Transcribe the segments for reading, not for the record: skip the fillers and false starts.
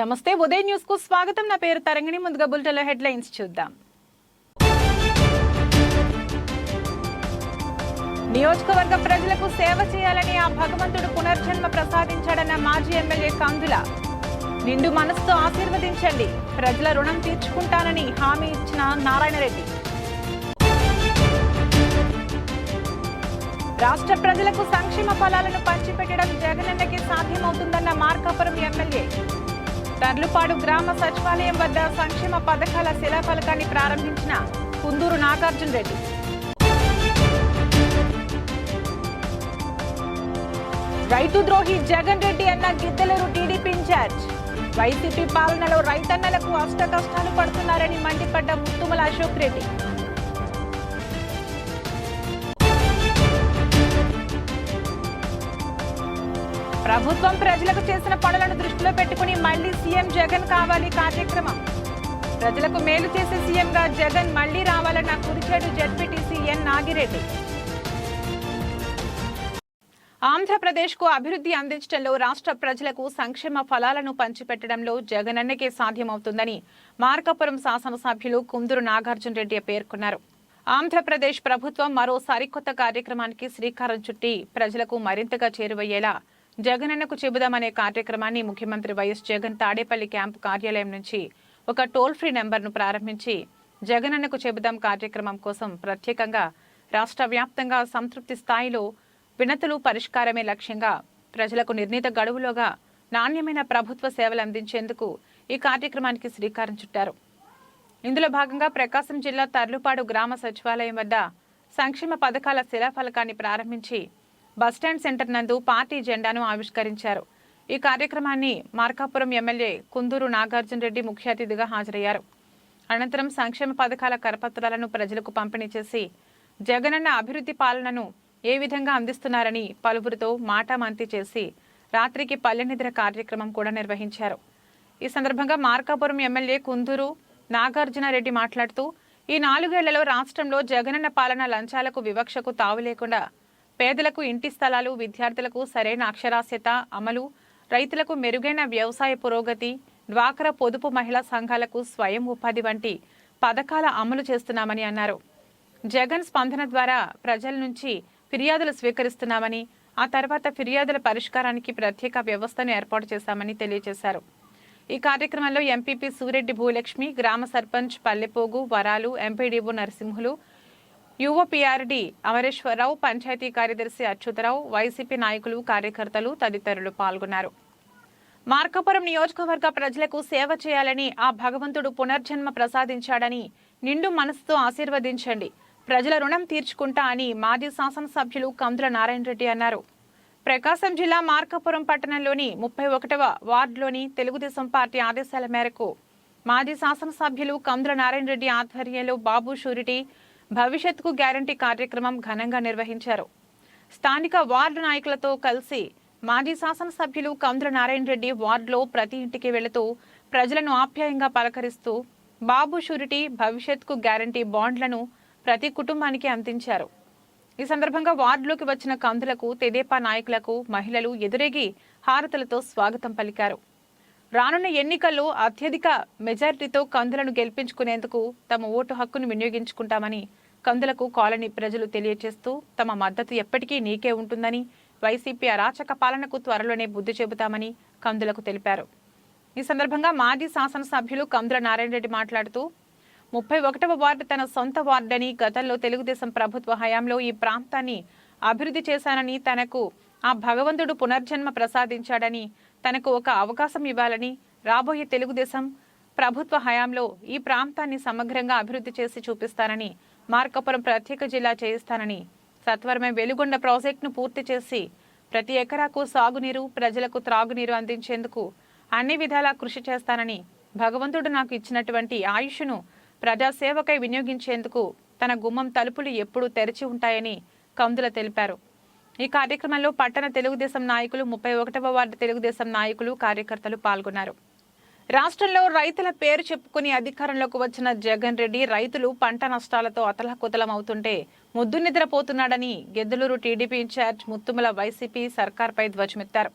నమస్తే ఉదయ్ న్యూస్ కు స్వాగతం. నా పేరు తరంగిణి. ముందుగా బులెటిన్లో హెడ్లైన్స్ చూద్దాం. నియోజకవర్గ ప్రజలకు సేవ చేయాలని ఆ భగవంతుడు పునర్జన్మ ప్రసాదించాడన్న మాజీ ఎమ్మెల్యే కందుల. నిండు మనసుతో ఆశీర్వదించండి, ప్రజల రుణం తీర్చుకుంటానని హామీ ఇచ్చిన నారాయణరెడ్డి. రాష్ట్ర ప్రజలకు సంక్షేమ ఫలాలను పంచిపెట్టడం జగనన్నకి సాధ్యమవుతుందన్న మార్కాపురం ఎమ్మెల్యే. తర్లుపాడు గ్రామ సచివాలయం వద్ద సంక్షేమ పథకాల శిలాఫలకాన్ని ప్రారంభించిన కుందూరు నాగార్జున రెడ్డి. రైతు ద్రోహి జగన్ రెడ్డి అన్న గిద్దలూరు టీడీపీ ఇన్ఛార్జ్. వైసీపీ పాలనలో రైతన్నలకు అష్ట కష్టాలు పడుతున్నారని మండిపడ్డ ముత్తుమల అశోక్ రెడ్డి. ప్రభుత్వం ప్రజలకు చేసిన పనులను దృష్టిలో పెట్టుకుని మళ్లీ సీఎం జగన్ కావాలి కార్యక్రమం. ప్రజలకు మేలు చేసే సీఎంగా జగన్ మళ్లీ రావాలన్న కురిచేడు జెడ్పీటీసీ ఎన్ నాగిరెడ్డి. ఆంధ్రప్రదేశ్ కు అభివృద్ధి అందించడంలో రాష్ట్ర ప్రజలకు సంక్షేమ ఫలాలను పంచిపెట్టడంలో జగనన్నకే సాధ్యమవుతుందని మార్కాపురం శాసనసభ్యులు కుందూరు నాగార్జున రెడ్డి పేర్కొన్నారు. ఆంధ్రప్రదేశ్ ప్రభుత్వం మరో సరికొత్త కార్యక్రమానికి శ్రీకారం చుట్టి ప్రజలకు మరింతగా చేరువయ్యేలా జగనన్నకు చెబుదామనే కార్యక్రమాన్ని ముఖ్యమంత్రి వైఎస్ జగన్ తాడేపల్లి క్యాంపు కార్యాలయం నుంచి ఒక టోల్ ఫ్రీ నెంబర్ను ప్రారంభించి జగనన్నకు చెబుదాం కార్యక్రమం కోసం ప్రత్యేకంగా రాష్ట్ర వ్యాప్తంగా సంతృప్తి స్థాయిలో వినతులు పరిష్కారమే లక్ష్యంగా ప్రజలకు నిర్ణీత గడువులోగా నాణ్యమైన ప్రభుత్వ సేవలు అందించేందుకు ఈ కార్యక్రమానికి శ్రీకారం చుట్టారు. ఇందులో భాగంగా ప్రకాశం జిల్లా తర్లుపాడు గ్రామ సచివాలయం వద్ద సంక్షేమ పథకాల శిలాఫలకాన్ని ప్రారంభించి బస్టాండ్ సెంటర్ నందు పార్టీ జెండాను ఆవిష్కరించారు. ఈ కార్యక్రమాన్ని మార్కాపురం ఎమ్మెల్యే కుందూరు నాగార్జున రెడ్డి ముఖ్య అతిథిగా హాజరయ్యారు. అనంతరం సంక్షేమ పథకాల కరపత్రాలను ప్రజలకు పంపిణీ చేసి జగనన్న అభివృద్ధి పాలనను ఏ విధంగా అందిస్తున్నారని పలువురితో మాటామంతి చేసి రాత్రికి పల్లెనిద్ర కార్యక్రమం కూడా నిర్వహించారు. ఈ సందర్భంగా మార్కాపురం ఎమ్మెల్యే కుందూరు నాగార్జున రెడ్డి మాట్లాడుతూ ఈ 4 ఏళ్లలో రాష్ట్రంలో జగనన్న పాలన లంచాలకు వివక్షకు తావు లేకుండా పేదలకు ఇంటి స్థలాలు, విద్యార్థులకు సరైన అక్షరాస్యత అమలు, రైతులకు మెరుగైన వ్యవసాయ పురోగతి, డ్వాక్రా పొదుపు మహిళా సంఘాలకు స్వయం ఉపాధి వంటి పథకాల అమలు చేస్తున్నామని అన్నారు. జగన్ స్పందన ద్వారా ప్రజల నుంచి ఫిర్యాదులు స్వీకరిస్తున్నామని, ఆ తర్వాత ఫిర్యాదుల పరిష్కారానికి ప్రత్యేక వ్యవస్థను ఏర్పాటు చేశామని తెలియజేశారు. ఈ కార్యక్రమంలో ఎంపీపీ సూరెడ్డి భూలక్ష్మి, గ్రామ సర్పంచ్ పల్లెపోగు వరాలు, ఎంపీడీఓ నరసింహులు, యువపీఆర్డీ అమరేశ్వరరావు, పంచాయతీ కార్యదర్శి అచ్యుతరావు, వైసీపీ నాయకులు, కార్యకర్తలు తదితరులు పాల్గొన్నారు. మార్కాపురం నియోజకవర్గ ప్రజలకు సేవ చేయాలని ఆ భగవంతుడు పునర్జన్మ ప్రసాదించాడని నిండు మనసుతో ఆశీర్వదించండి, ప్రజల రుణం తీర్చుకుంటా అని మాజీ శాసనసభ్యులు కందుల నారాయణరెడ్డి అన్నారు. ప్రకాశం జిల్లా మార్కాపురం పట్టణంలోని 31వ వార్డులోని తెలుగుదేశం పార్టీ ఆదేశాల మేరకు మాజీ శాసనసభ్యులు కందుల నారాయణరెడ్డి ఆధ్వర్యంలో బాబు షూరిటీ భవిష్యత్తుకు గ్యారంటీ కార్యక్రమం ఘనంగా నిర్వహించారు. స్థానిక వార్డు నాయకులతో కలిసి మాజీ శాసనసభ్యులు కందుల నారాయణరెడ్డి వార్డులో ప్రతి ఇంటికి వెళుతూ ప్రజలను ఆప్యాయంగా పలకరిస్తూ బాబు షూరిటీ భవిష్యత్తుకు గ్యారంటీ బాండ్లను ప్రతి కుటుంబానికి అందించారు. ఈ సందర్భంగా వార్డులోకి వచ్చిన కందులకు తెదేపా నాయకులకు మహిళలు ఎదురేగి హారతులతో స్వాగతం పలికారు. రానున్న ఎన్నికల్లో అత్యధిక మెజారిటీతో కందులను గెలిపించుకునేందుకు తమ ఓటు హక్కును వినియోగించుకుంటామని కందులకు కాలనీ ప్రజలు తెలియజేస్తూ తమ మద్దతు ఎప్పటికీ నీకే ఉంటుందని, వైసీపీ అరాచక పాలనకు త్వరలోనే బుద్ధి చెబుతామని కందులకు తెలిపారు. ఈ సందర్భంగా మాజీ శాసనసభ్యులు కందుల నారాయణరెడ్డి మాట్లాడుతూ 31వ వార్డు తన సొంత వార్డని, గతంలో తెలుగుదేశం ప్రభుత్వ హయాంలో ఈ ప్రాంతాన్ని అభివృద్ధి చేశానని, తనకు ఆ భగవంతుడు పునర్జన్మ ప్రసాదించాడని, తనకు ఒక అవకాశం ఇవ్వాలని, రాబోయే తెలుగుదేశం ప్రభుత్వ హయాంలో ఈ ప్రాంతాన్ని సమగ్రంగా అభివృద్ధి చేసి చూపిస్తానని, మార్కాపురం ప్రత్యేక జిల్లా చేయిస్తానని, సత్వరమే వెలుగొండ ప్రాజెక్టును పూర్తి చేసి ప్రతి ఎకరాకు సాగునీరు, ప్రజలకు త్రాగునీరు అందించేందుకు అన్ని విధాలా కృషి చేస్తానని, భగవంతుడు నాకు ఇచ్చినటువంటి ఆయుష్ను ప్రజాసేవకై వినియోగించేందుకు తన గుమ్మం తలుపులు ఎప్పుడూ తెరిచి ఉంటాయని కందుల తెలిపారు. ఈ కార్యక్రమంలో పట్టణ తెలుగుదేశం నాయకులు, 31వ వార్డు తెలుగుదేశం నాయకులు, కార్యకర్తలు పాల్గొన్నారు. రాష్ట్రంలో రైతుల పేరు చెప్పుకుని అధికారంలోకి వచ్చిన జగన్ రెడ్డి రైతులు పంట నష్టాలతో అతలాకుతలమవుతుంటే ముద్దు నిద్రపోతున్నాడని Giddalur TDP incharge Muthumala YCP సర్కార్పై ధ్వజమెత్తారు.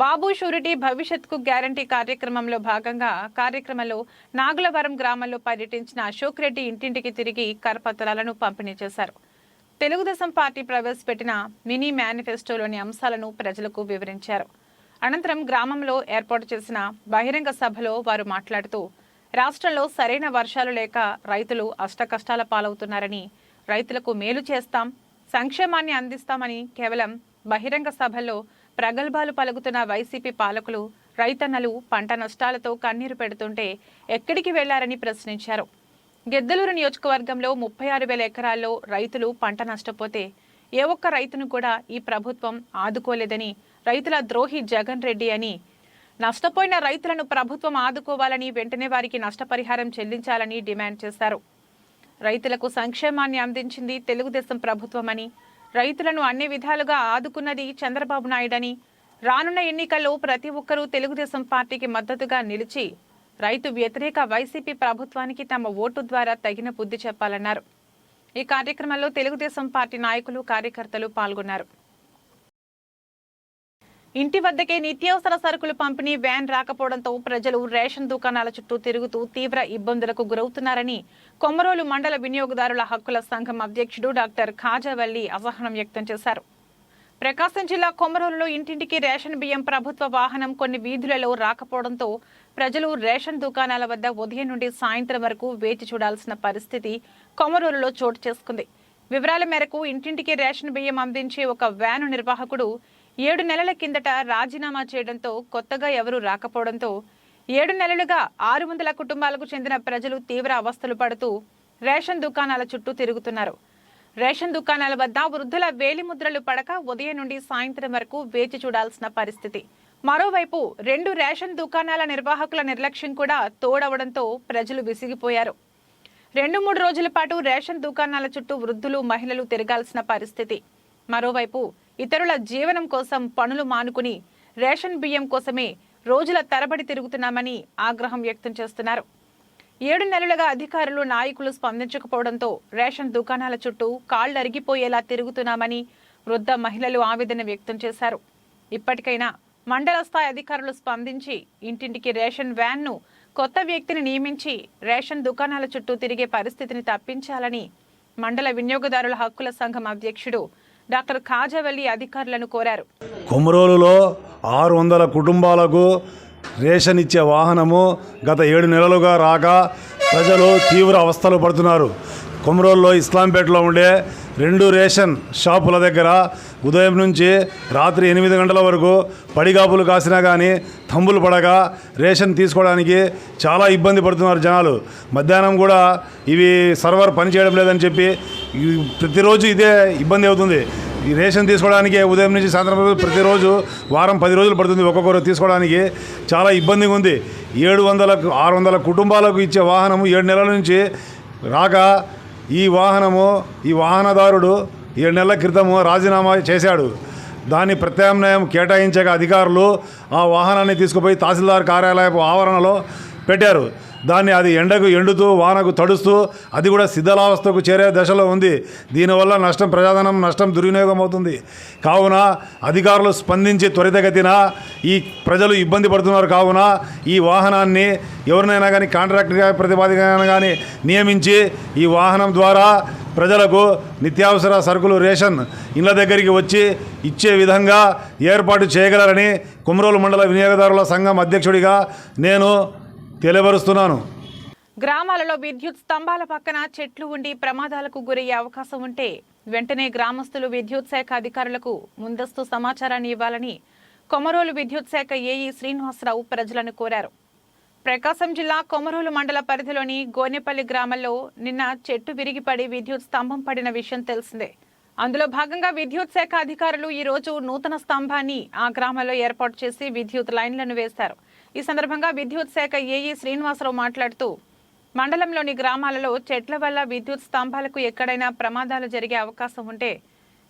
బాబు షూరిటీ భవిష్యత్కు గ్యారంటీ కార్యక్రమంలో నాగులవరం గ్రామంలో పర్యటించిన అశోక్ రెడ్డి ఇంటింటికి తిరిగి కరపత్రాలను పంపిణీ చేశారు. తెలుగుదేశం పార్టీ ప్రవేశపెట్టిన మినీ మేనిఫెస్టోలోని అంశాలను ప్రజలకు వివరించారు. అనంతరం గ్రామంలో ఏర్పాటు చేసిన బహిరంగ సభలో వారు మాట్లాడుతూ రాష్ట్రంలో సరైన వర్షాలు లేక రైతులు అష్టకష్టాల పాలవుతున్నారని, రైతులకు మేలు చేస్తాం, సంక్షేమాన్ని అందిస్తామని కేవలం బహిరంగ సభల్లో ప్రగల్భాలు పలుకుతున్న వైసీపీ పాలకులు రైతన్నలు పంట నష్టాలతో కన్నీరు పెడుతుంటే ఎక్కడికి వెళ్లారని ప్రశ్నించారు. గిద్దలూరు నియోజకవర్గంలో 36,000 ఎకరాల్లో రైతులు పంట నష్టపోతే ఏ ఒక్క రైతును కూడా ఈ ప్రభుత్వం ఆదుకోలేదని, రైతుల ద్రోహి జగన్ రెడ్డి అని, నష్టపోయిన రైతులను ప్రభుత్వం ఆదుకోవాలని, వెంటనే వారికి నష్టపరిహారం చెల్లించాలని డిమాండ్ చేశారు. రైతులకు సంక్షేమాన్ని అందించింది తెలుగుదేశం ప్రభుత్వమని, రైతులను అన్ని విధాలుగా ఆదుకున్నది చంద్రబాబు నాయుడని, రానున్న ఎన్నికల్లో ప్రతి ఒక్కరూ తెలుగుదేశం పార్టీకి మద్దతుగా నిలిచి రైతు వ్యతిరేక వైసీపీ ప్రభుత్వానికి తమ ఓటు ద్వారా తగిన బుద్ధి చెప్పాలన్నారు. ఈ కార్యక్రమంలో తెలుగుదేశం పార్టీ నాయకులు, కార్యకర్తలు పాల్గొన్నారు. ఇంటి వద్దకే నిత్యావసర సరుకులు పంపిణీ వ్యాన్ రాకపోవడంతో ప్రజలు రేషన్ దుకాణాల చుట్టూ తిరుగుతూ తీవ్ర ఇబ్బందులకు గురవుతున్నారని కొమరోలు మండల వినియోగదారుల హక్కుల సంఘం అధ్యక్షుడు డాక్టర్ ఖాజావల్లి అసహనం వ్యక్తం చేశారు. ప్రకాశం జిల్లా కొమరోలులో ఇంటింటికి రేషన్ బియ్యం ప్రభుత్వ వాహనం కొన్ని వీధులలో రాకపోవడంతో ప్రజలు రేషన్ దుకాణాల వద్ద ఉదయం నుండి సాయంత్రం వరకు వేచి చూడాల్సిన పరిస్థితి కొమరోలులో చోటు చేసుకుంది. వివరాల మేరకు ఇంటింటికి రేషన్ బియ్యం అందించే ఒక వ్యాను నిర్వాహకుడు 7 నెలల కిందట రాజీనామా చేయడంతో కొత్తగా ఎవరూ రాకపోవడంతో 7 నెలలుగా 600 కుటుంబాలకు చెందిన ప్రజలు తీవ్ర అవస్థలు పడుతూ రేషన్ దుకాణాల చుట్టూ తిరుగుతున్నారు. రేషన్ దుకాణాల వద్ద వృద్ధుల వేలిముద్రలు పడక ఉదయం నుండి సాయంత్రం వరకు వేచి చూడాల్సిన పరిస్థితి. మరోవైపు 2 రేషన్ దుకాణాల నిర్వాహకుల నిర్లక్ష్యం కూడా తోడవడంతో ప్రజలు విసిగిపోయారు. 2-3 రోజుల పాటు రేషన్ దుకాణాల చుట్టూ వృద్ధులు, మహిళలు తిరగాల్సిన పరిస్థితి. మరోవైపు ఇతరుల జీవనం కోసం పనులు మానుకుని రేషన్ బియ్యం కోసమే రోజుల తరబడి తిరుగుతున్నామని ఆగ్రహం వ్యక్తం చేస్తున్నారు. 7 నెలలుగా అధికారులు, నాయకులు స్పందించకపోవడంతో రేషన్ దుకాణాల చుట్టూ కాళ్లు అరిగిపోయేలా తిరుగుతున్నామని వృద్ధ మహిళలు ఆవేదన వ్యక్తం చేశారు. ఇప్పటికైనా మండల స్థాయి అధికారులు స్పందించి ఇంటింటికి రేషన్ వ్యాన్ను కొత్త వ్యక్తిని నియమించి రేషన్ దుకాణాల చుట్టూ తిరిగే పరిస్థితిని తప్పించాలని మండల వినియోగదారుల హక్కుల సంఘం అధ్యక్షుడు డాక్టర్ ఖాజావల్లి అధికారులను కోరారు. కొమరోలులో 600 కుటుంబాలకు రేషన్ ఇచ్చే వాహనము గత 7 నెలలుగా రాక ప్రజలు తీవ్ర అవస్థలు పడుతున్నారు. కొమరోలులో ఇస్లాంపేటలో ఉండే 2 రేషన్ షాపుల దగ్గర ఉదయం నుంచి రాత్రి 8 గంటల వరకు పడిగాపులు కాసినా కానీ తంబులు పడక రేషన్ తీసుకోవడానికి చాలా ఇబ్బంది పడుతున్నారు జనాలు. మధ్యాహ్నం కూడా ఇవి సర్వర్ పనిచేయడం లేదని చెప్పి ప్రతిరోజు ఇదే ఇబ్బంది అవుతుంది. ఈ రేషన్ తీసుకోవడానికి ఉదయం నుంచి సాయంత్రం వరకు ప్రతిరోజు వారం 10 రోజులు పడుతుంది ఒక్కొక్కరు తీసుకోవడానికి. చాలా ఇబ్బందిగా ఉంది. 600 కుటుంబాలకు ఇచ్చే వాహనము 7 నెలల నుంచి రాక ఈ వాహనదారుడు 7 నెలల క్రితము రాజీనామా చేశాడు. దాన్ని ప్రత్యామ్నాయం కేటాయించక అధికారులు ఆ వాహనాన్ని తీసుకుపోయి తహసీల్దార్ కార్యాలయపు ఆవరణలో పెట్టారు. దాన్ని అది ఎండకు ఎండుతూ వానకు తడుస్తూ అది కూడా శిథిలావస్థకు చేరే దశలో ఉంది. దీనివల్ల ప్రజాధనం నష్టం దుర్వినియోగం అవుతుంది. కావున అధికారులు స్పందించి త్వరితగతిన ఈ ప్రజలు ఇబ్బంది పడుతున్నారు. కావున ఈ వాహనాన్ని ఎవరినైనా కానీ కాంట్రాక్ట్గా ప్రతిపాదికైనా కానీ నియమించి ఈ వాహనం ద్వారా ప్రజలకు నిత్యావసర సరుకులు రేషన్ ఇళ్ల దగ్గరికి వచ్చి ఇచ్చే విధంగా ఏర్పాటు చేయగలరని కొమరోలు మండల వినియోగదారుల సంఘం అధ్యక్షుడిగా నేను తెలియపరుస్తున్నాను. గ్రామాలలో విద్యుత్ స్తంభాల పక్కన చెట్లు ఉండి ప్రమాదాలకు గురయ్యే అవకాశం ఉంటే వెంటనే గ్రామస్తులు విద్యుత్ శాఖ అధికారులకు ముందస్తు సమాచారాన్ని ఇవ్వాలని కొమరోలు విద్యుత్ శాఖ ఏఈ శ్రీనివాసరావు ప్రజలను కోరారు. ప్రకాశం జిల్లా కొమరోలు మండల పరిధిలోని గోనెపల్లి గ్రామంలో నిన్న చెట్టు విరిగిపడి విద్యుత్ స్తంభం పడిన విషయం తెలిసిందే. అందులో భాగంగా విద్యుత్ శాఖ అధికారులు ఈ రోజు నూతన స్తంభాన్ని ఆ గ్రామంలో ఏర్పాటు చేసి విద్యుత్ లైన్లను వేశారు. ఈ సందర్భంగా విద్యుత్ శాఖ ఏఈ శ్రీనివాసరావు మాట్లాడుతూ మండలంలోని గ్రామాలలో చెట్ల వల్ల విద్యుత్ స్తంభాలకు ఎక్కడైనా ప్రమాదాలు జరిగే అవకాశం ఉంటే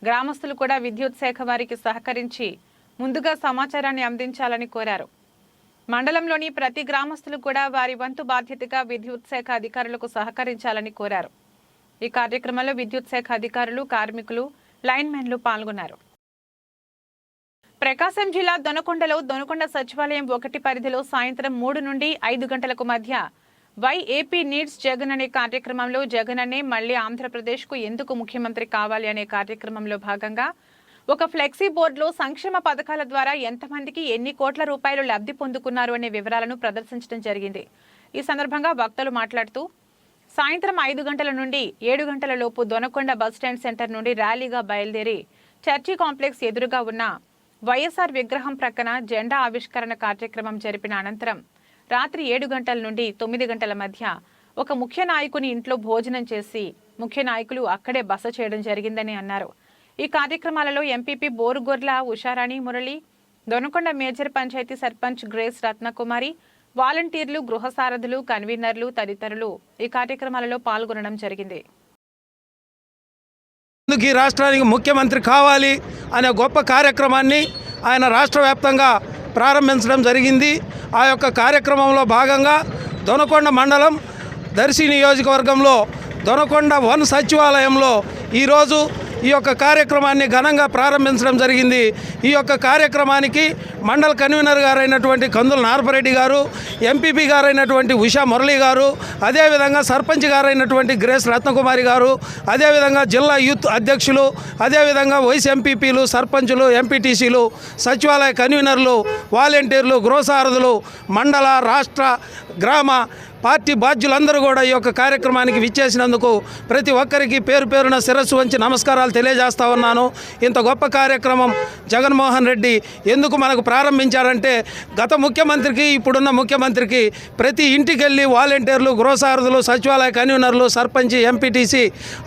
గ్రామస్తులు కూడా విద్యుత్ శాఖ వారికి సహకరించి ముందుగా సమాచారాన్ని అందించాలని కోరారు. మండలంలోని ప్రతి గ్రామస్తులు కూడా వారి వంతు బాధ్యతగా విద్యుత్ శాఖ అధికారులకు సహకరించాలని కోరారు. ఈ కార్యక్రమంలో విద్యుత్ శాఖ అధికారులు, కార్మికులు, లైన్మెన్లు పాల్గొన్నారు. ప్రకాశం జిల్లా దొనకొండలో దొనకొండ సచివాలయం 1 పరిధిలో సాయంత్రం 3 నుండి 5 గంటలకు మధ్య ఏపీ నీడ్స్ జగన్ అనే కార్యక్రమంలో జగన్ అనే మళ్లీ ఆంధ్రప్రదేశ్కు ఎందుకు ముఖ్యమంత్రి కావాలి అనే కార్యక్రమంలో భాగంగా ఒక ఫ్లెక్సీ బోర్డులో సంక్షేమ పథకాల ద్వారా ఎంతమందికి ఎన్ని కోట్ల రూపాయలు లబ్ధి పొందుకున్నారు అనే వివరాలను ప్రదర్శించడం జరిగింది. ఈ సందర్భంగా వక్తలు మాట్లాడుతూ సాయంత్రం 5 గంటల నుండి 7 గంటల లోపు దొనకొండ బస్టాండ్ సెంటర్ నుండి ర్యాలీగా బయలుదేరి చర్చి కాంప్లెక్స్ ఎదురుగా ఉన్న వైఎస్ఆర్ విగ్రహం ప్రక్కన జెండా ఆవిష్కరణ కార్యక్రమం జరిపిన అనంతరం రాత్రి 7 గంటల నుండి 9 గంటల మధ్య ఒక ముఖ్య నాయకుని ఇంట్లో భోజనం చేసి ముఖ్య నాయకులు అక్కడే బస చేయడం జరిగిందని అన్నారు. ఈ కార్యక్రమాలలో MPP Borugorla Usharani Murali, Donakonda major panchayat sarpanch Grace Ratnakumari, వాలంటీర్లు, గృహ సారథులు, కన్వీనర్లు తదితరులు ఈ కార్యక్రమాలలో పాల్గొనడం జరిగింది. ఈ రాష్ట్రానికి ముఖ్యమంత్రి కావాలి అనే గొప్ప కార్యక్రమాన్ని ఆయన రాష్ట్ర వ్యాప్తంగా ప్రారంభించడం జరిగింది. ఆ యొక్క కార్యక్రమంలో భాగంగా దొనకొండ మండలం దర్శి నియోజకవర్గంలో దొనకొండ 1 సచివాలయంలో ఈరోజు ఈ యొక్క కార్యక్రమాన్ని ఘనంగా ప్రారంభించడం జరిగింది. ఈ యొక్క కార్యక్రమానికి మండల కన్వీనర్ గారైనటువంటి కందుల నారపరెడ్డి గారు, ఎంపీపీ గారైనటువంటి ఉషా మురళి గారు, అదేవిధంగా సర్పంచ్ గారైనటువంటి గ్రేస్ రత్నకుమారి గారు, అదేవిధంగా జిల్లా యూత్ అధ్యక్షులు, అదేవిధంగా వైస్ ఎంపీపీలు, సర్పంచులు, ఎంపీటీసీలు, సచివాలయ కన్వీనర్లు, వాలంటీర్లు, గృహసారథులు, మండల, రాష్ట్ర, గ్రామ పార్టీ బాధ్యులందరూ కూడా ఈ యొక్క కార్యక్రమానికి విచ్చేసినందుకు ప్రతి ఒక్కరికి పేరు పేరున శిరస్సు వంచి నమస్కారాలు తెలియజేస్తా ఉన్నాను. ఇంత గొప్ప కార్యక్రమం జగన్మోహన్ రెడ్డి ఎందుకు మనకు ప్రారంభించారంటే గత ముఖ్యమంత్రికి ఇప్పుడున్న ముఖ్యమంత్రికి ప్రతి ఇంటికి వెళ్ళి వాలంటీర్లు, గృహసారథులు, సచివాలయ కన్వీనర్లు, సర్పంచ్, ఎంపీటీసీ,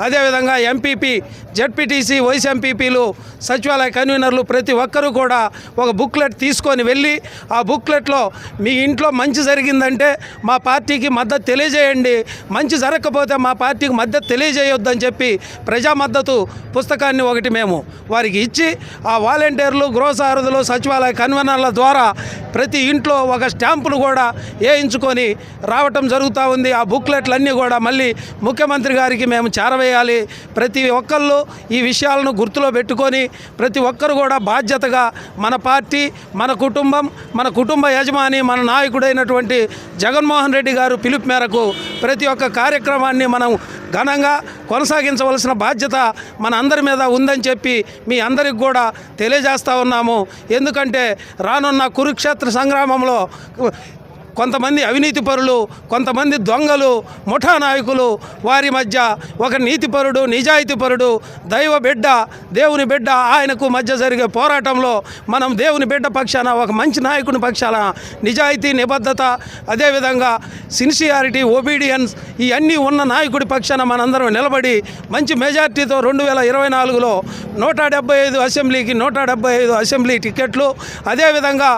అదేవిధంగా ఎంపీపీ, జెడ్పీటీసీ, వైస్ ఎంపీపీలు, సచివాలయ కన్వీనర్లు ప్రతి ఒక్కరూ కూడా ఒక బుక్లెట్ తీసుకొని వెళ్ళి ఆ బుక్లెట్లో మీ ఇంట్లో మంచి జరిగిందంటే మా పార్టీకి మద్దతు తెలియజేయండి, మంచి జరగకపోతే మా పార్టీకి మద్దతు తెలియజేయొద్దని చెప్పి ప్రజా మద్దతు పుస్తకాన్ని ఒకటి మేము వారికి ఇచ్చి ఆ వాలంటీర్లు, గృహసారథులు, సచివాలయ కన్వీనర్ల ద్వారా ప్రతి ఇంట్లో ఒక స్టాంపును కూడా వేయించుకొని రావటం జరుగుతూ ఉంది. ఆ బుక్లెట్లన్నీ కూడా మళ్ళీ ముఖ్యమంత్రి గారికి మేము చేరవేయాలి. ప్రతి ఒక్కళ్ళు ఈ విషయాలను గుర్తులో పెట్టుకొని ప్రతి ఒక్కరు కూడా బాధ్యతగా మన పార్టీ, మన కుటుంబ యజమాని, మన నాయకుడైనటువంటి జగన్మోహన్ రెడ్డి గారు పిలుపు మేరకు ప్రతి ఒక్క కార్యక్రమాన్ని మనం ఘనంగా కొనసాగించవలసిన బాధ్యత మన అందరి మీద ఉందని చెప్పి మీ అందరికి కూడా తెలియజేస్తూ ఉన్నాము. ఎందుకంటే రానున్న కురుక్షేత్ర సంగ్రామంలో కొంతమంది అవినీతి పరులు, కొంతమంది దొంగలు, ముఠా నాయకులు, వారి మధ్య ఒక నీతిపరుడు, నిజాయితీపరుడు, దైవ బిడ్డ, దేవుని బిడ్డ ఆయనకు మధ్య జరిగే పోరాటంలో మనం దేవుని బిడ్డ పక్షాన, ఒక మంచి నాయకుని పక్షాన నిజాయితీ, నిబద్ధత, అదేవిధంగా సిన్సియారిటీ, ఒబీడియన్స్ ఇవన్నీ ఉన్న నాయకుడి పక్షాన మనందరం నిలబడి మంచి మెజార్టీతో 2024లో 175 అసెంబ్లీకి 175 అసెంబ్లీ టికెట్లు, అదేవిధంగా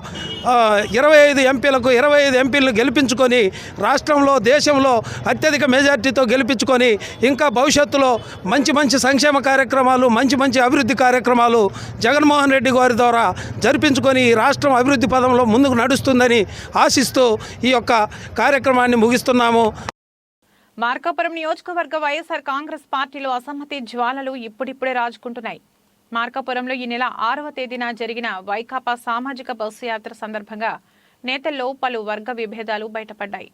25 ఎంపీలకు 25 ఎంపీలను గెలిపించుకొని రాష్ట్రంలో, దేశంలో అత్యధిక మెజార్టీతో గెలిపించుకొని ఇంకా భవిష్యత్తులో మంచి సంక్షేమ కార్యక్రమాలు, మంచి అభివృద్ధి కార్యక్రమాలు జగన్మోహన్ రెడ్డి గారి ద్వారా జరిపించుకొని ఈ రాష్ట్రం అభివృద్ధి పదంలో ముందుకు నడుస్తుందని ఆశిస్తూ ఈ యొక్క కార్యక్రమాన్ని ముగిస్తున్నాము. మార్కాపురం నియోజకవర్గ వైఎస్ఆర్ కాంగ్రెస్ పార్టీలో అసమ్మతి జ్వాలలు ఇప్పుడిప్పుడే రాజుకుంటున్నాయి. మార్కాపురంలో ఈ నెల 6వ తేదీన జరిగిన వైకాపా సామాజిక బస్సు యాత్ర సందర్భంగా నేతల్లో పలు వర్గ విభేదాలు బయటపడ్డాయి.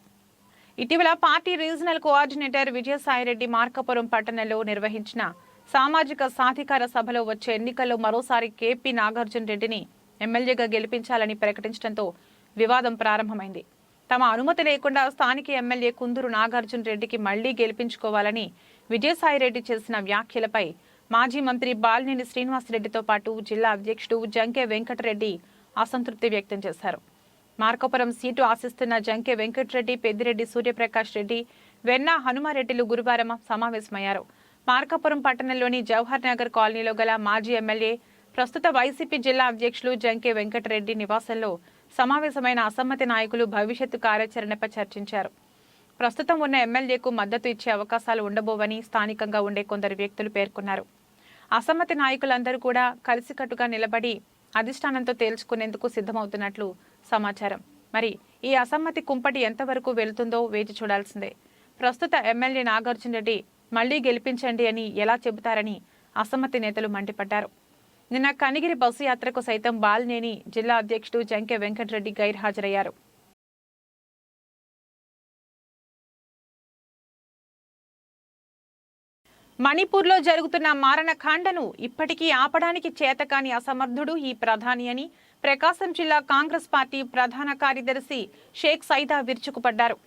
ఇటీవల party regional coordinator Vijayasai Reddy Markapuram పట్టణంలో నిర్వహించిన సామాజిక సాధికార సభలో వచ్చే ఎన్నికల్లో మరోసారి కేపీ నాగార్జున రెడ్డిని ఎమ్మెల్యేగా గెలిపించాలని ప్రకటించడంతో వివాదం ప్రారంభమైంది. తమ అనుమతి లేకుండా స్థానిక ఎమ్మెల్యే కుందూరు నాగార్జున రెడ్డికి మళ్లీ గెలిపించుకోవాలని విజయసాయిరెడ్డి చేసిన వ్యాఖ్యలపై మాజీ మంత్రి బాలినేని శ్రీనివాసరెడ్డితో పాటు జిల్లా అధ్యక్షుడు జంకే వెంకటరెడ్డి అసంతృప్తి వ్యక్తం చేశారు. మార్కాపురం సీటు ఆశిస్తున్న జంకే వెంకటరెడ్డి, పెద్దిరెడ్డి సూర్యప్రకాష్ రెడ్డి, వెన్నా హనుమారెడ్డిలు గురువారం సమావేశమయ్యారు. మార్కాపురం పట్టణంలోని జవహర్ నగర్ కాలనీలో గల మాజీ ఎమ్మెల్యే, ప్రస్తుత వైసీపీ జిల్లా అధ్యక్షులు జంకే వెంకటరెడ్డి నివాసంలో సమావేశమైన అసమ్మతి నాయకులు భవిష్యత్తు కార్యాచరణపై చర్చించారు. ప్రస్తుతం ఉన్న ఎమ్మెల్యేకు మద్దతు ఇచ్చే అవకాశాలు ఉండబోవని స్థానికంగా ఉండే కొందరు వ్యక్తులు పేర్కొన్నారు. అసమ్మతి నాయకులందరూ కూడా కలిసికట్టుగా నిలబడి అధిష్టానంతో తేల్చుకునేందుకు సిద్ధమవుతున్నట్లు సమాచారం. మరి ఈ అసమ్మతి కుంపటి ఎంతవరకు వెళుతుందో వేచి చూడాల్సిందే. ప్రస్తుత ఎమ్మెల్యే నాగార్జున రెడ్డి మళ్లీ గెలిపించండి అని ఎలా చెబుతారని అసమ్మతి నేతలు మండిపడ్డారు. నిన్న కనిగిరి బస్సు యాత్రకు సైతం బాలినేని జిల్లా అధ్యక్షుడు జంకె వెంకటరెడ్డి గైర్హాజరయ్యారు. మణిపూర్లో జరుగుతున్న మారణకాండను ఇప్పటికీ ఆపడానికి చేతకాని అసమర్థుడు ఈ ప్రధాని అని ప్రకాశం జిల్లా కాంగ్రెస్ పార్టీ ప్రధాన కార్యదర్శి షేక్ సైదా విరుచుకుపడ్డారు.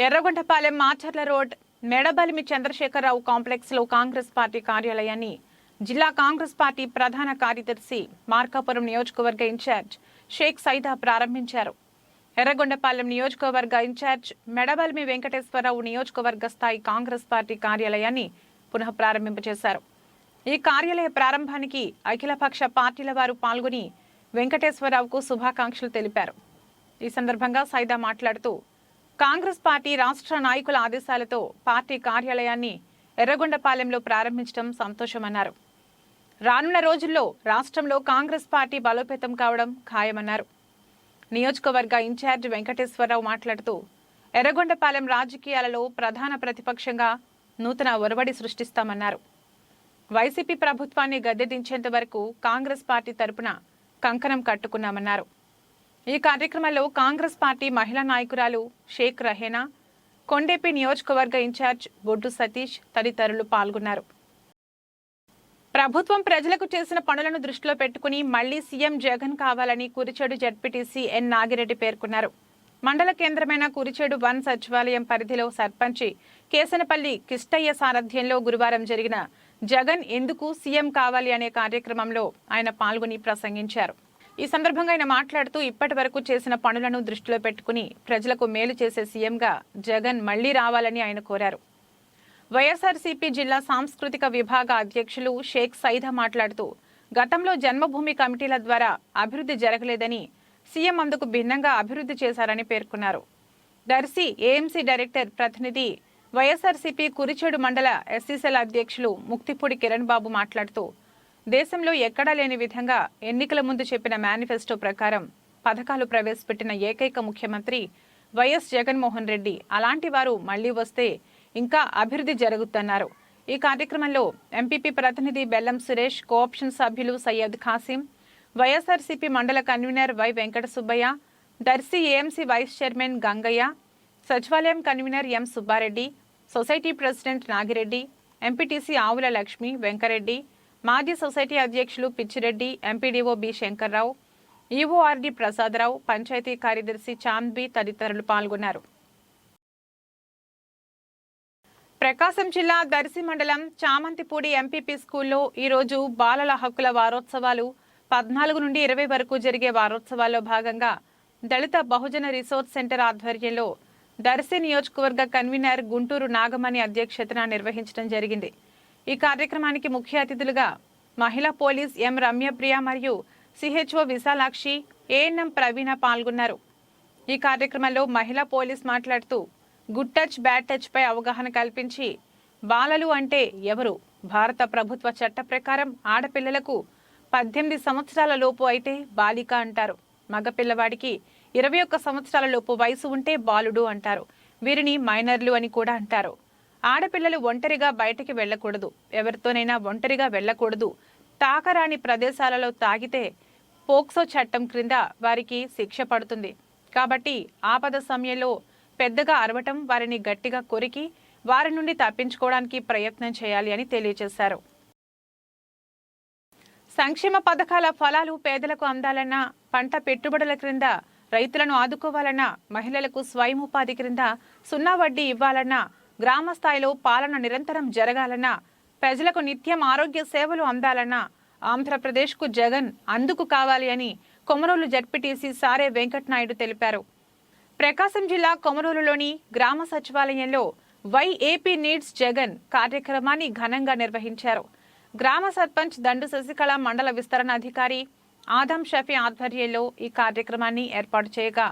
ఎర్రగొండపాలెం మాచర్ల రోడ్ మెడబలిమి చంద్రశేఖరరావు కాంప్లెక్స్ లో కాంగ్రెస్ పార్టీ కార్యాలయాన్ని జిల్లా కాంగ్రెస్ పార్టీ ప్రధాన కార్యదర్శి మార్కాపురం నియోజకవర్గ ఇన్ఛార్జ్ షేక్ సైదా ప్రారంభించారు. ఎర్రగొండపాలెం నియోజకవర్గ ఇన్ఛార్జ్ మెడబలిమి వెంకటేశ్వరరావు నియోజకవర్గ స్థాయి కాంగ్రెస్ పార్టీ కార్యాలయాన్ని పునః ప్రారంభింపచేశారు. ఈ కార్యాలయ ప్రారంభానికి అఖిలపక్ష పార్టీల వారు పాల్గొని వెంకటేశ్వరరావుకు శుభాకాంక్షలు తెలిపారు. ఈ సందర్భంగా సైదా మాట్లాడుతూ కాంగ్రెస్ పార్టీ రాష్ట్ర నాయకుల ఆదేశాలతో పార్టీ కార్యాలయాన్ని ఎర్రగొండపాలెంలో ప్రారంభించడం సంతోషమన్నారు. రానున్న రోజుల్లో రాష్ట్రంలో కాంగ్రెస్ పార్టీ బలోపేతం కావడం ఖాయమన్నారు. నియోజకవర్గ ఇన్ఛార్జ్ వెంకటేశ్వరరావు మాట్లాడుతూ ఎర్రగొండపాలెం రాజకీయాలలో ప్రధాన ప్రతిపక్షంగా నూతన ఒరవడి సృష్టిస్తామన్నారు. వైసీపీ ప్రభుత్వాన్ని గద్దెదించేంత వరకు కాంగ్రెస్ పార్టీ తరపున కంకణం కట్టుకున్నామన్నారు. ఈ కార్యక్రమంలో కాంగ్రెస్ పార్టీ మహిళా నాయకురాలు షేక్ రహేనా, కొండేపి నియోజకవర్గ ఇన్ఛార్జ్ బొడ్డు సతీష్ తదితరులు పాల్గొన్నారు. ప్రభుత్వం ప్రజలకు చేసిన పనులను దృష్టిలో పెట్టుకుని మళ్లీ సీఎం జగన్ కావాలని కురిచేడు జడ్పీటీసీ ఎన్ నాగిరెడ్డి పేర్కొన్నారు. మండల కేంద్రమైన కురిచేడు 1 సచివాలయం పరిధిలో సర్పంచి కేసనపల్లి కిష్టయ్య సారథ్యంలో గురువారం జరిగిన జగన్ ఎందుకు సీఎం కావాలి అనే కార్యక్రమంలో ఆయన పాల్గొని ప్రసంగించారు. ఈ సందర్భంగా ఆయన మాట్లాడుతూ ఇప్పటి వరకు చేసిన పనులను దృష్టిలో పెట్టుకుని ప్రజలకు మేలు చేసే సీఎంగా జగన్ మళ్లీ రావాలని ఆయన కోరారు. వైఎస్ఆర్సీపీ జిల్లా సాంస్కృతిక విభాగ అధ్యక్షులు షేక్ సైదా మాట్లాడుతూ గతంలో జన్మభూమి కమిటీల ద్వారా అభివృద్ధి జరగలేదని సీఎం అందుకు భిన్నంగా అభివృద్ధి చేశారని పేర్కొన్నారు. దర్శి ఏఎంసీ డైరెక్టర్ ప్రతినిధి వైఎస్ఆర్సీపీ కురిచేడు మండల ఎస్సీసీల అధ్యక్షులు ముక్తిపూడి కిరణ్ బాబు మాట్లాడుతూ దేశంలో ఎక్కడా లేని విధంగా ఎన్నికల ముందు చెప్పిన మేనిఫెస్టో ప్రకారం పథకాలు ప్రవేశపెట్టిన ఏకైక ముఖ్యమంత్రి వైఎస్ జగన్మోహన్ రెడ్డి. అలాంటి వారు మళ్లీ వస్తే ఇంకా అభివృద్ధి జరుగుతున్నారు. ఈ కార్యక్రమంలో ఎంపీపీ ప్రతినిధి బెల్లం సురేష్, కోఆప్షన్ సభ్యులు Syed Khasim, YSRCP mandal convener Y Venkata Subbaiah, Darsi AMC vice chairman Gangaiah, సచివాలయం convener M Subbareddy, society president Nagireddy, MPTC Avula Lakshmi Venkareddy, మాజీ సొసైటీ అధ్యక్షులు Pichireddy, MPDO B Shankarrao, EORD Prasadarao, panchayat కార్యదర్శి చాంద్బి తదితరులు పాల్గొన్నారు. ప్రకాశం జిల్లా దర్శి మండలం చామంతిపూడి ఎంపీపీ స్కూల్లో ఈరోజు బాలల హక్కుల వారోత్సవాలు 14 నుండి 20 వరకు జరిగే వారోత్సవాల్లో భాగంగా దళిత బహుజన రిసోర్స్ సెంటర్ ఆధ్వర్యంలో దర్శి నియోజకవర్గ కన్వీనర్ గుంటూరు నాగమణి అధ్యక్షతన నిర్వహించడం జరిగింది. ఈ కార్యక్రమానికి ముఖ్య అతిథులుగా మహిళా పోలీస్ ఎం రమ్యప్రియ మరియు సిహెచ్ఓ విశాలాక్షి, ఏఎన్ఎం ప్రవీణ పాల్గొన్నారు. ఈ కార్యక్రమంలో మహిళా పోలీస్ మాట్లాడుతూ గుడ్ టచ్ బ్యాడ్ టచ్ పై అవగాహన కల్పించి బాలలు అంటే ఎవరు, భారత ప్రభుత్వ చట్ట ప్రకారం ఆడపిల్లలకు 18 సంవత్సరాల లోపు అయితే బాలిక అంటారు, మగపిల్లవాడికి 21 సంవత్సరాల లోపు వయసు ఉంటే బాలుడు అంటారు, వీరిని మైనర్లు అని కూడా అంటారు. ఆడపిల్లలు ఒంటరిగా బయటికి వెళ్లకూడదు, ఎవరితోనైనా ఒంటరిగా వెళ్లకూడదు, తాకరాని ప్రదేశాలలో తాగితే పోక్సో చట్టం క్రింద వారికి శిక్ష పడుతుంది. కాబట్టి ఆపద సమయంలో పెద్దగా అరవటం, వారిని గట్టిగా కొరికి వారి నుండి తప్పించుకోవడానికి ప్రయత్నం చేయాలి అని తెలియజేశారు. సంక్షేమ పథకాల ఫలాలు పేదలకు అందాలన్నా, పంట పెట్టుబడుల క్రింద రైతులను ఆదుకోవాలన్నా, మహిళలకు స్వయం ఉపాధి క్రింద 0 వడ్డీ ఇవ్వాలన్నా, గ్రామ స్థాయిలో పాలన నిరంతరం జరగాలన్నా, ప్రజలకు నిత్యం ఆరోగ్య సేవలు అందాలన్నా ఆంధ్రప్రదేశ్కు జగన్ అందుకు కావాలి అని కొమరోలు జడ్పీటీసీ సారే వెంకటనాయుడు తెలిపారు. ప్రకాశం జిల్లా కొమరోలులోని గ్రామ సచివాలయంలో వై ఏపీ నీడ్స్ జగన్ కార్యక్రమాన్ని ఘనంగా నిర్వహించారు. గ్రామ సర్పంచ్ దండు శశికళ, మండల విస్తరణ అధికారి ఆదం షఫీ ఆధ్వర్యంలో ఈ కార్యక్రమాన్ని ఏర్పాటు చేయగా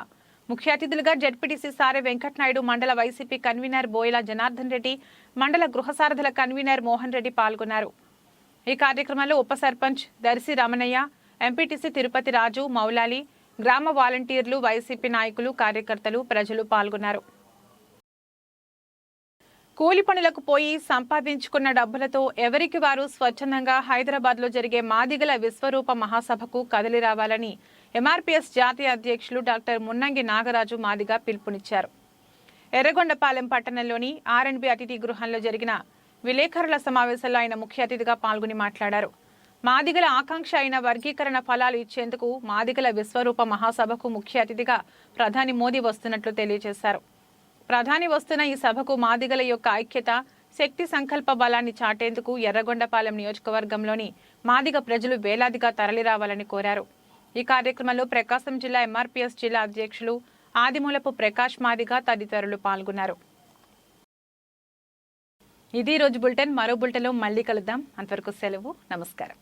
ముఖ్య అతిథులుగా జడ్పీటీసీ సారే వెంకటనాయుడు, మండల వైసీపీ కన్వీనర్ బోయల జనార్దన్ రెడ్డి, మండల గృహసారథుల కన్వీనర్ మోహన్ రెడ్డి పాల్గొన్నారు. ఈ కార్యక్రమంలో ఉప సర్పంచ్ దర్శి రమణయ్య, ఎంపీటీసీ తిరుపతి రాజు, మౌలాలి, గ్రామ వాలంటీర్లు, వైసీపీ నాయకులు, కార్యకర్తలు, ప్రజలు పాల్గొన్నారు. కూలి పనులకు పోయి సంపాదించుకున్న డబ్బులతో ఎవరికి వారు స్వచ్ఛందంగా హైదరాబాద్లో జరిగే మాదిగల విశ్వరూప మహాసభకు కదిలి రావాలని ఎంఆర్పీఎస్ జాతీయ అధ్యక్షులు డాక్టర్ మున్నంగి నాగరాజు మాదిగ పిలుపునిచ్చారు. ఎర్రగొండపాలెం పట్టణంలోని ఆర్ఎండ్బి అతిథి గృహంలో జరిగిన విలేకరుల సమావేశంలో ఆయన ముఖ్య అతిథిగా పాల్గొని మాట్లాడారు. మాదిగల ఆకాంక్ష అయిన వర్గీకరణ ఫలాలు ఇచ్చేందుకు మాదిగల విశ్వరూప మహాసభకు ముఖ్య అతిథిగా ప్రధాని మోదీ వస్తున్నట్లు తెలియజేశారు. ప్రధాని వస్తున్న ఈ సభకు మాదిగల యొక్క ఐక్యత, శక్తి సంకల్ప బలాన్ని చాటేందుకు ఎర్రగొండపాలెం నియోజకవర్గంలోని మాదిగ ప్రజలు వేలాదిగా తరలిరావాలని కోరారు. ఈ కార్యక్రమంలో ప్రకాశం జిల్లా ఎంఆర్పీఎస్ జిల్లా అధ్యక్షులు ఆదిమూలపు ప్రకాష్ మాదిగ తదితరులు పాల్గొన్నారు. ఇది రోజు బులెటిన్. మరో బులెటిన్లో మళ్ళీ కలుద్దాం. అంతవరకు సెలవు. నమస్కారం.